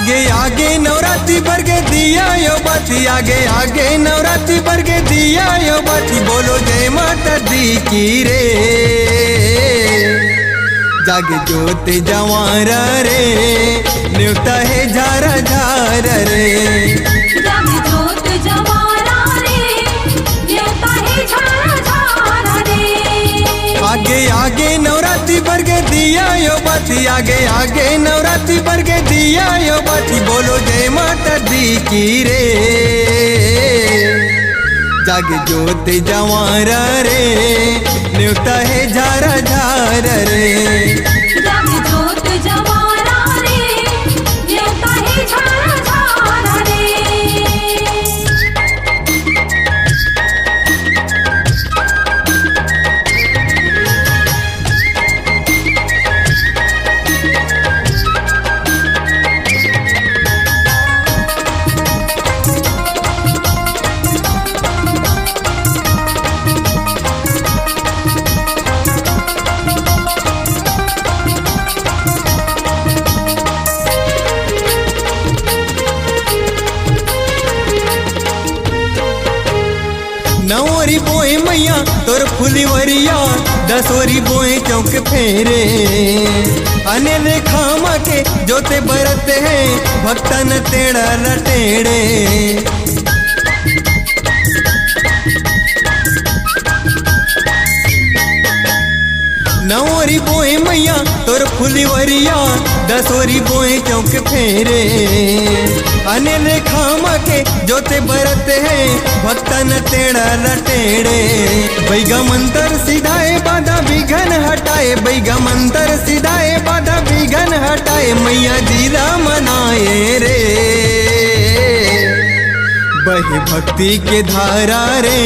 आगे आगे नवरात्रि भर के दिया यो बाती, आगे आगे नवरात्रि भर के दिया यो बाती। बोलो जय माता दी की रे, जागे जोत जवारा रे, न्योता है झारा झारा रे। जागे जोत जवारा रे, न्योता है झारा झारा रे। आगे आगे नवरात्रि भर के दिया यो बाती, आगे आगे नवरात्रि भर के दिया यो बाती। बोलो जय माता दी की रे, जागे जोत जवारा रे, न्योता है झारा झारा रे। जागे जोत जवारा रे, न्योता है झारा झारा रे। नवरी बोए मैया तोर फुलवरिया, दसोरी बोए चौक फेरे। अने रेखा माँ के जोते बरते हैं, भक्तन तेड़ा लटेड़े। नवरी बोए मैया तोर फुलवरिया, दसोरी बोए चौक फेरे। अने रेखा माँ के जोते बरते हैं, भक्तन तेड़ा लटेड़े। बैगा मंत्र सिधाए बाधा विघन हटाए, बैगा मंत्र सिधाए बाधा विघन हटाए। मैया जीरा मनाए रे, बही भक्ति के धारा रे,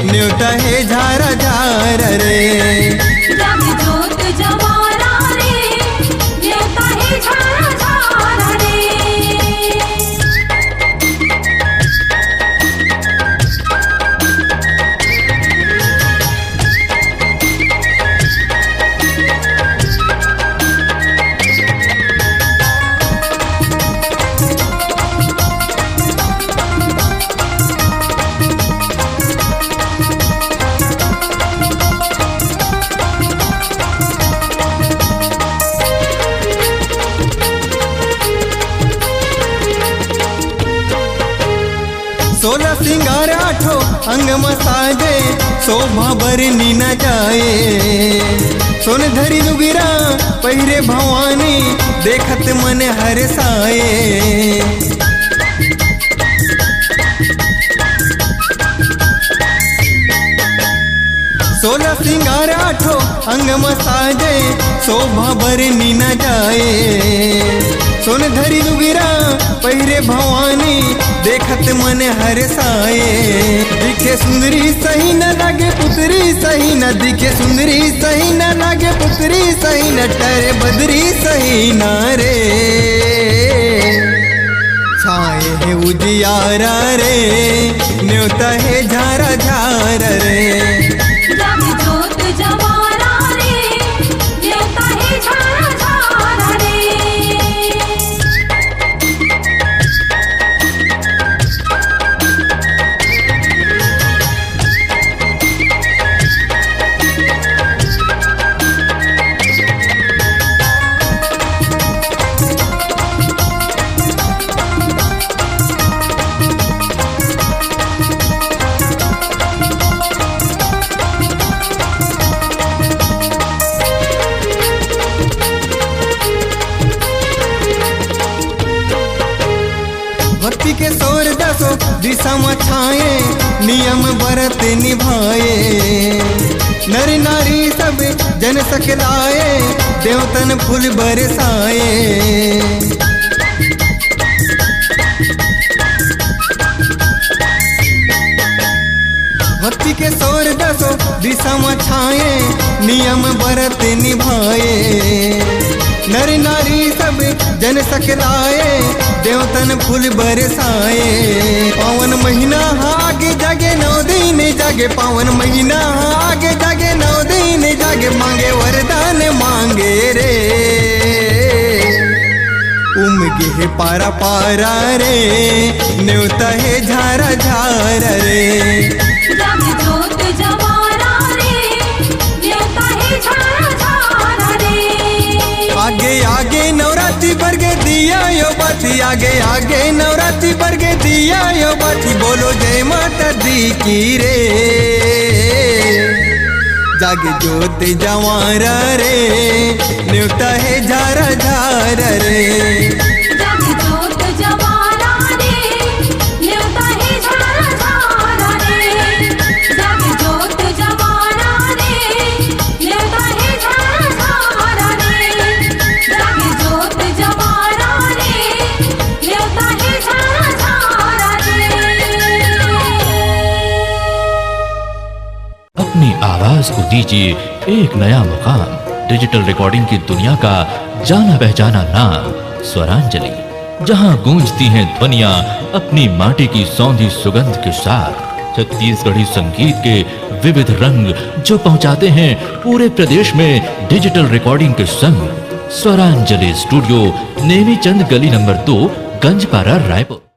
न्योता है झारा झारा रे। जागे जोत जवारा रे, न्योता है झारा झारा रे। सोलह सिंगार आठो अंग मसाजे, शोभा बरनी न जाए। सोन धरी दुगिरा पहिरे भवानी, देखत मन हरसाए। सोलह सिंगार आठो अंग मसाजे, शोभा बरनी न जाए। सोन धरी दुगिरा पहिरे भवानी, देखत मन हरसाए। दिखे सुंदरी सही न लागे पुतरी सही न, दिखे सुंदरी सही न लागे पुतरी सही न। ठहरे बदरी सही न रे, छाए है उजियारा रे, न्योता है झारा झारा रे। जागे जोत जवारा रे, न्योता है झारा झारा रे। भक्ति के सौर दसो दिशा में छाए, नियम व्रत निभाए। नर नारी सब जन सकलाए, देवतन फूल बरसाए। भक्ति के सौर दसो दिशा में छाए, नियम व्रत निभाए। नर नारी सब जन सकलाए, देवतन फूल बरसाए। पावन महीना आगे जागे 9 दिन जागे, पावन महीना आगे जागे 9 दिन जागे। मांगे वरदान मांगे रे, उमगे पारा पारा रे न्योता है झारा झारा रे जग जोत जवारा रे न्योता है झारा झारा रे। आगे आगे नवरात्रि बरगे दिया यो बाती आगे आगे नवरात्रि बरगे दिया यो बाती बोलो जय माता दी की रे जागे जोत जवारा रे न्योता है झारा झारा रे जग जोत जवारा रे न्योता है झारा झारा रे। जग जोत जवारा रे न्योता है झारा झारा रे। जग जोत जवारा रे न्योता है झारा झारा रे। अपनी आवाज को दीजिए एक नया मुकाम। डिजिटल रिकॉर्डिंग की दुनिया का जाना पहचाना नाम स्वरांजलि, जहां गूंजती हैं ध्वनियां अपनी माटी की सौंधी सुगंध के साथ। छत्तीसगढ़ी संगीत के विविध रंग जो पहुंचाते हैं पूरे प्रदेश में डिजिटल रिकॉर्डिंग के संग। स्वरांजलि स्टूडियो नेमीचंद गली नंबर 2 गंजपारा रायपुर।